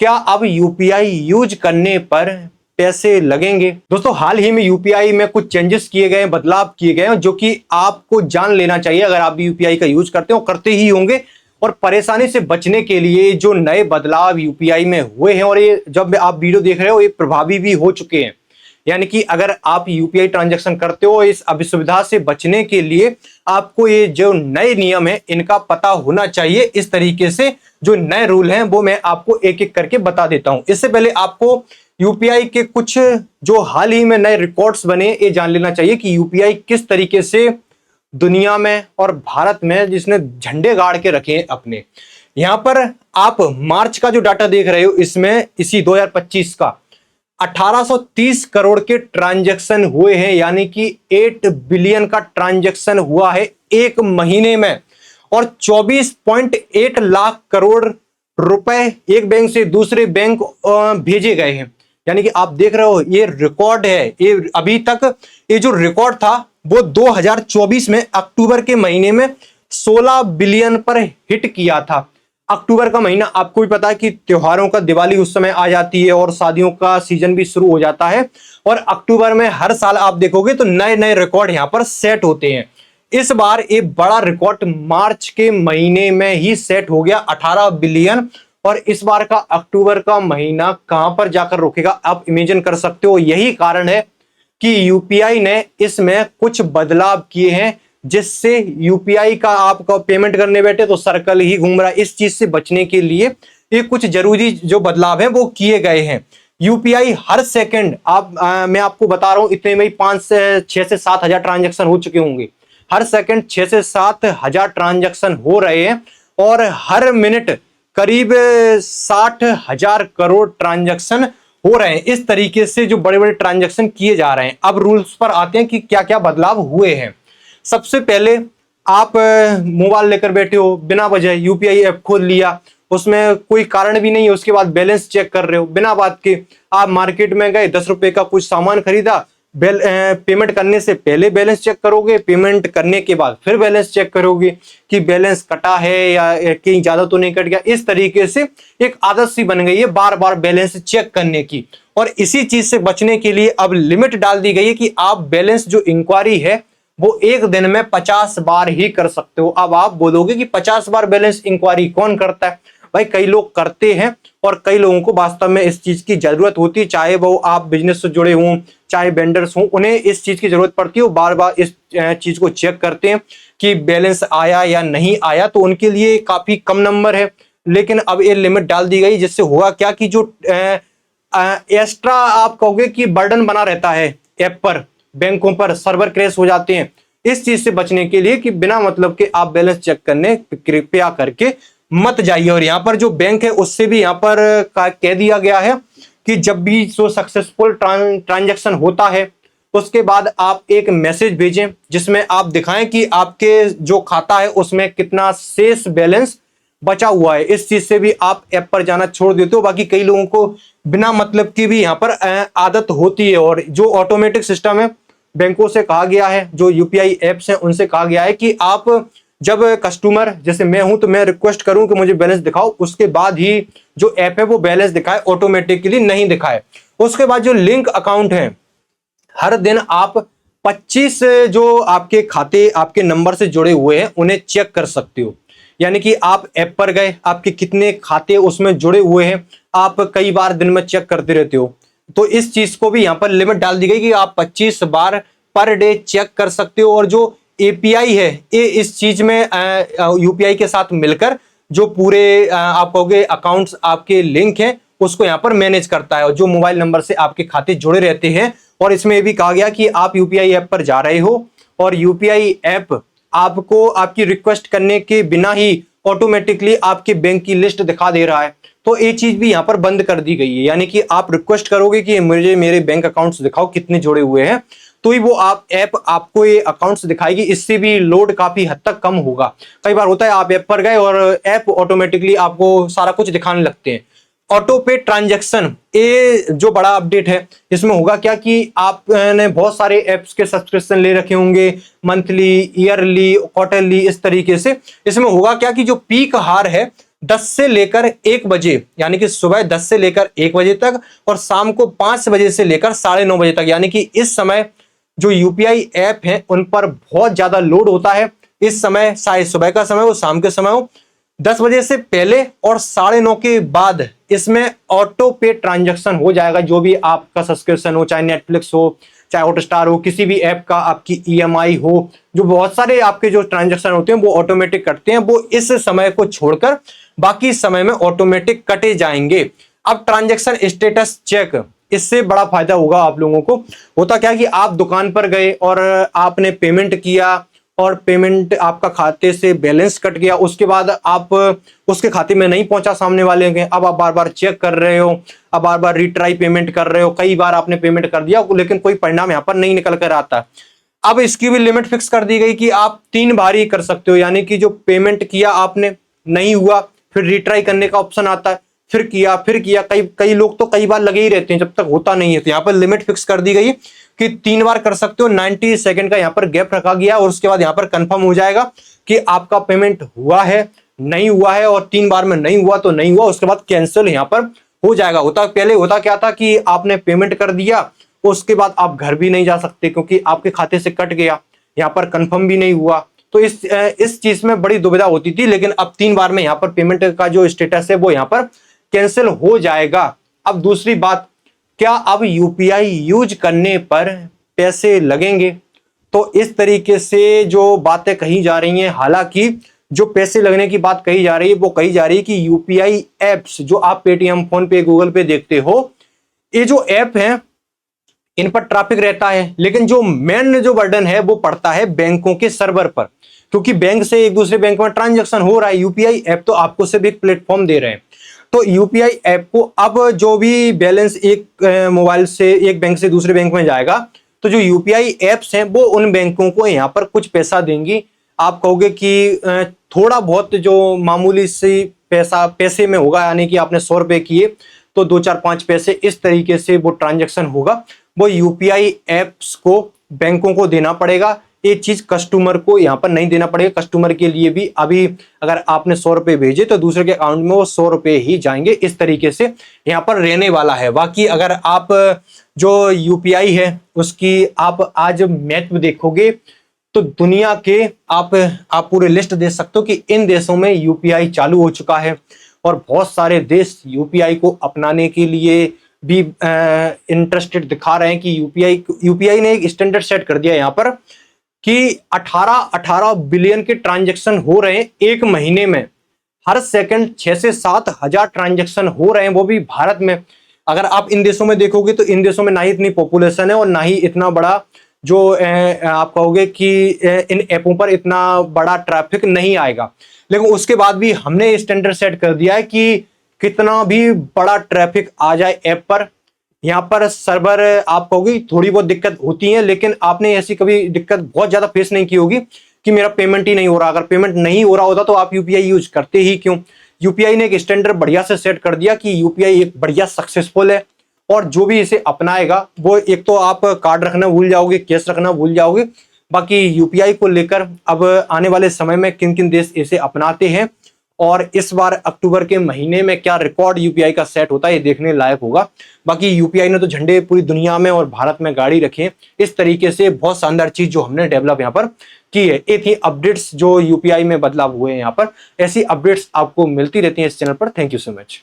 क्या अब UPI use करने पर पैसे लगेंगे? दोस्तों, हाल ही में यूपीआई में कुछ चेंजेस किए गए हैं, बदलाव किए गए हैं, जो कि आपको जान लेना चाहिए अगर आप भी यूपीआई का यूज करते हो, करते ही होंगे। और परेशानी से बचने के लिए जो नए बदलाव यूपीआई में हुए हैं, और ये जब आप वीडियो देख रहे हो ये प्रभावी भी हो चुके हैं। यानी कि अगर आप यूपीआई ट्रांजैक्शन करते हो, इस असुविधा से बचने के लिए आपको ये जो नए नियम है इनका पता होना चाहिए। इस तरीके से जो नए रूल हैं वो मैं आपको एक एक करके बता देता हूं। इससे पहले आपको यूपीआई के कुछ जो हाल ही में नए रिकॉर्ड्स बने ये जान लेना चाहिए कि यूपीआई किस तरीके से दुनिया में और भारत में जिसने झंडे गाड़ के रखे हैं अपने। यहां पर आप मार्च का जो डाटा देख रहे हो, इसमें इसी 2025 का 1830 करोड़ के ट्रांजैक्शन हुए हैं, यानी कि 8 बिलियन का ट्रांजैक्शन हुआ है एक महीने में। और 24.8 लाख करोड़ रुपए एक बैंक से दूसरे बैंक भेजे गए हैं। यानी कि आप देख रहे हो ये रिकॉर्ड है। ये अभी तक ये जो रिकॉर्ड था वो 2024 में अक्टूबर के महीने में 16 बिलियन पर हिट किया था। अक्टूबर का महीना आपको भी पता है कि त्योहारों का, दिवाली उस समय आ जाती है और शादियों का सीजन भी शुरू हो जाता है। और अक्टूबर में हर साल आप देखोगे तो नए नए रिकॉर्ड यहां पर सेट होते हैं। इस बार एक बड़ा रिकॉर्ड मार्च के महीने में ही सेट हो गया, 18 बिलियन। और इस बार का अक्टूबर का महीना कहां पर जाकर रुकेगा आप इमेजिन कर सकते हो। यही कारण है कि यूपीआई ने इसमें कुछ बदलाव किए हैं, जिससे यूपीआई का आपका पेमेंट करने बैठे तो सर्कल ही घूम रहा है। इस चीज से बचने के लिए ये कुछ जरूरी जो बदलाव हैं वो किए गए हैं। यूपीआई हर सेकंड मैं आपको बता रहा हूं, इतने में ही 5 से 6 से 7 हजार ट्रांजैक्शन हो चुके होंगे। हर सेकंड 6 से 7 हजार ट्रांजैक्शन हो रहे हैं और हर मिनट करीब 60 हजार करोड़ ट्रांजैक्शन हो रहे हैं। इस तरीके से जो बड़े बड़े ट्रांजैक्शन किए जा रहे हैं। अब रूल्स पर आते हैं कि क्या क्या बदलाव हुए हैं। सबसे पहले आप मोबाइल लेकर बैठे हो, बिना वजह यूपीआई ऐप खोल लिया, उसमें कोई कारण भी नहीं है, उसके बाद बैलेंस चेक कर रहे हो बिना बात के। आप मार्केट में गए, 10 रुपए का कुछ सामान खरीदा, पेमेंट करने से पहले बैलेंस चेक करोगे, पेमेंट करने के बाद फिर बैलेंस चेक करोगे कि बैलेंस कटा है या कहीं ज्यादा तो नहीं कट गया। इस तरीके से एक आदत सी बन गई है बार बार बैलेंस चेक करने की। और इसी चीज से बचने के लिए अब लिमिट डाल दी गई है कि आप बैलेंस जो इंक्वायरी है वो एक दिन में 50 बार ही कर सकते हो। अब आप बोलोगे कि 50 बार बैलेंस इंक्वायरी कौन करता है? भाई कई लोग करते हैं और कई लोगों को वास्तव में इस चीज की जरूरत होती है, चाहे वो आप बिजनेस से जुड़े हों चाहे वेंडर्स हों, उन्हें इस चीज की जरूरत पड़ती है। वो बार बार इस चीज को चेक करते हैं कि बैलेंस आया या नहीं आया, तो उनके लिए काफी कम नंबर है। लेकिन अब ये लिमिट डाल दी गई, जिससे होगा क्या कि जो एक्स्ट्रा आप कहोगे कि बर्डन बना रहता है ऐप पर, बैंकों पर सर्वर क्रैश हो जाते हैं, इस चीज से बचने के लिए कि बिना मतलब के आप बैलेंस चेक करने कृपया करके मत जाइए। और यहाँ पर जो बैंक है उससे भी यहाँ पर कह दिया गया है कि जब भी जो सक्सेसफुल ट्रांजैक्शन होता है उसके बाद आप एक मैसेज भेजें जिसमें आप दिखाएं कि आपके जो खाता है उसमें कितना शेष बैलेंस बचा हुआ है। इस चीज से भी आप ऐप पर जाना छोड़ देते हो। बाकी कई लोगों को बिना मतलब की भी यहाँ पर आदत होती है। और जो ऑटोमेटिक सिस्टम है, बैंकों से कहा गया है, जो यूपीआई एप्स हैं उनसे कहा गया है कि आप जब कस्टमर जैसे मैं हूं तो मैं रिक्वेस्ट करूं कि मुझे बैलेंस दिखाओ, उसके बाद ही जो ऐप है वो बैलेंस दिखाए, ऑटोमेटिकली नहीं दिखाए। उसके बाद जो लिंक अकाउंट है, हर दिन आप 25 जो आपके खाते आपके नंबर से जुड़े हुए हैं उन्हें चेक कर सकते हो। यानी कि आप ऐप पर गए, आपके कितने खाते उसमें जुड़े हुए हैं, आप कई बार दिन में चेक करते रहते हो। तो इस चीज को भी यहाँ पर लिमिट डाल दी गई कि आप 25 बार पर डे चेक कर सकते हो। और जो एपीआई है ये इस चीज में यूपीआई के साथ मिलकर जो पूरे आप कहोगे अकाउंट्स आपके लिंक हैं उसको यहाँ पर मैनेज करता है, और जो मोबाइल नंबर से आपके खाते जुड़े रहते हैं। और इसमें ये भी कहा गया कि आप यूपीआई ऐप पर जा रहे हो और यूपीआई ऐप आपको आपकी रिक्वेस्ट करने के बिना ही ऑटोमेटिकली आपके बैंक की लिस्ट दिखा दे रहा है, तो ये चीज भी यहाँ पर बंद कर दी गई है। यानी कि आप रिक्वेस्ट करोगे कि मुझे मेरे बैंक अकाउंट्स दिखाओ कितने जुड़े हुए हैं, तो ही वो आप ऐप आपको ये अकाउंट्स दिखाएगी। इससे भी लोड काफी हद तक कम होगा। कई बार होता है आप ऐप पर गए और ऐप ऑटोमेटिकली आपको सारा कुछ दिखाने लगते हैं। ऑटो पे ट्रांजैक्शन, ये जो बड़ा अपडेट है, इसमें होगा क्या कि आपने बहुत सारे एप्स के सब्सक्रिप्शन ले रखे होंगे, मंथली, ईयरली, क्वार्टरली, इस तरीके से। इसमें होगा क्या कि जो पीक हार है 10 से लेकर 1 बजे, यानी कि सुबह 10 से लेकर 1 बजे तक और शाम को 5 बजे से लेकर 9:30 बजे तक, यानी कि इस समय जो यूपीआई ऐप है उन पर बहुत ज्यादा लोड होता है। इस समय चाहे सुबह का समय हो शाम के समय हो, 10 बजे से पहले और 9:30 के बाद इसमें ऑटो पे ट्रांजैक्शन हो जाएगा। जो भी आपका सब्सक्रिप्शन हो, चाहे नेटफ्लिक्स हो, चाहे हॉटस्टार हो, किसी भी ऐप का आपकी ईएमआई हो, जो बहुत सारे आपके जो ट्रांजैक्शन होते हैं वो ऑटोमेटिक कटते हैं, वो इस समय को छोड़कर बाकी समय में ऑटोमेटिक कटे जाएंगे। अब ट्रांजैक्शन स्टेटस चेक, इससे बड़ा फायदा होगा आप लोगों को। होता क्या कि आप दुकान पर गए और आपने पेमेंट किया और पेमेंट आपका खाते से बैलेंस कट गया, उसके बाद आप उसके खाते में नहीं पहुंचा सामने वाले के, अब आप बार बार चेक कर रहे हो, अब बार बार रिट्राई पेमेंट कर रहे हो, कई बार आपने पेमेंट कर दिया लेकिन कोई परिणाम यहां पर नहीं निकल कर आता। अब इसकी भी लिमिट फिक्स कर दी गई कि आप 3 बार ही कर सकते हो, यानी कि जो पेमेंट किया आपने नहीं हुआ, फिर रिट्राई करने का ऑप्शन आता है, फिर किया, कई लोग तो कई बार लगे ही रहते हैं जब तक होता नहीं है। तो यहाँ पर लिमिट फिक्स कर दी गई कि 3 बार कर सकते हो। 90 सेकंड का यहाँ पर गैप रखा गया और उसके बाद यहाँ पर कंफर्म हो जाएगा कि आपका पेमेंट हुआ है नहीं हुआ है, और 3 बार में नहीं हुआ तो नहीं हुआ, उसके बाद कैंसिल यहाँ पर हो जाएगा। पहले होता क्या था कि आपने पेमेंट कर दिया, उसके बाद आप घर भी नहीं जा सकते क्योंकि आपके खाते से कट गया, यहाँ पर कंफर्म भी नहीं हुआ। तो इस चीज में बड़ी दुविधा होती थी, लेकिन अब 3 बार में यहाँ पर पेमेंट का जो स्टेटस है वो यहाँ पर कैंसिल हो जाएगा। अब दूसरी बात, क्या अब यूपीआई यूज करने पर पैसे लगेंगे? तो इस तरीके से जो बातें कही जा रही हैं, हालांकि जो पैसे लगने की बात कही जा रही है वो कही जा रही है कि यूपीआई एप्स जो आप पेटीएम, फोन पे, गूगल पे देखते हो, ये जो ऐप है इन पर ट्रैफिक रहता है, लेकिन जो मेन जो बर्डन है वो पड़ता है बैंकों के सर्वर पर, क्योंकि बैंक से एक दूसरे बैंक में ट्रांजैक्शन हो रहा है। यूपीआई ऐप तो आपको सिर्फ एक प्लेटफॉर्म दे रहे हैं। तो यूपीआई ऐप को अब जो भी बैलेंस एक मोबाइल से एक बैंक से दूसरे बैंक में जाएगा, तो जो यूपीआई ऐप्स हैं वो उन बैंकों को यहाँ पर कुछ पैसा देंगी। आप कहोगे कि थोड़ा बहुत जो मामूली सी पैसे में होगा, यानी कि आपने 100 रुपए किए तो 2, 4, 5 पैसे, इस तरीके से वो ट्रांजैक्शन होगा। वो यूपीआई ऐप्स को बैंकों को देना पड़ेगा, एक चीज कस्टमर को यहाँ पर नहीं देना पड़ेगा। कस्टमर के लिए भी अभी अगर आपने 100 रुपए भेजे तो दूसरे के अकाउंट में वो 100 रुपए ही जाएंगे, इस तरीके से यहाँ पर रहने वाला है। बाकी अगर आप जो यूपीआई है उसकी आप आज महत्व देखोगे तो दुनिया के आप पूरे लिस्ट दे सकते हो कि इन देशों में यूपीआई चालू हो चुका है और बहुत सारे देश यूपीआई को अपनाने के लिए भी इंटरेस्टेड दिखा रहे हैं कि यूपीआई ने एक स्टैंडर्ड सेट कर दिया यहाँ पर कि 18 बिलियन के ट्रांजैक्शन हो रहे हैं एक महीने में। हर सेकंड 6 से 7 हजार ट्रांजैक्शन हो रहे हैं, वो भी भारत में। अगर आप इन देशों में देखोगे तो इन देशों में ना ही इतनी पॉपुलेशन है और ना ही इतना बड़ा जो आप कहोगे कि इन ऐपों पर इतना बड़ा ट्रैफिक नहीं आएगा, लेकिन उसके बाद भी हमने स्टैंडर्ड सेट कर दिया है कि कितना भी बड़ा ट्रैफिक आ जाए ऐप पर, यहाँ पर सर्वर आप कहोगे थोड़ी बहुत दिक्कत होती है, लेकिन आपने ऐसी कभी दिक्कत बहुत ज्यादा फेस नहीं की होगी कि मेरा पेमेंट ही नहीं हो रहा। अगर पेमेंट नहीं हो रहा होता तो आप यूपीआई यूज करते ही क्यों? यूपीआई ने एक स्टैंडर्ड बढ़िया से सेट कर दिया कि यूपीआई एक बढ़िया सक्सेसफुल है, और जो भी इसे अपनाएगा वो एक तो आप कार्ड रखना भूल जाओगे, कैश रखना भूल जाओगे। बाकी यूपीआई को लेकर अब आने वाले समय में किन किन देश इसे अपनाते हैं और इस बार अक्टूबर के महीने में क्या रिकॉर्ड यूपीआई का सेट होता है, ये देखने लायक होगा। बाकी यूपीआई ने तो झंडे पूरी दुनिया में और भारत में गाड़ी रखे हैं। इस तरीके से बहुत शानदार चीज जो हमने डेवलप यहाँ पर की है। ये थी अपडेट्स जो यूपीआई में बदलाव हुए हैं यहाँ पर। ऐसी अपडेट्स आपको मिलती रहती हैं इस चैनल पर। Thank you so much.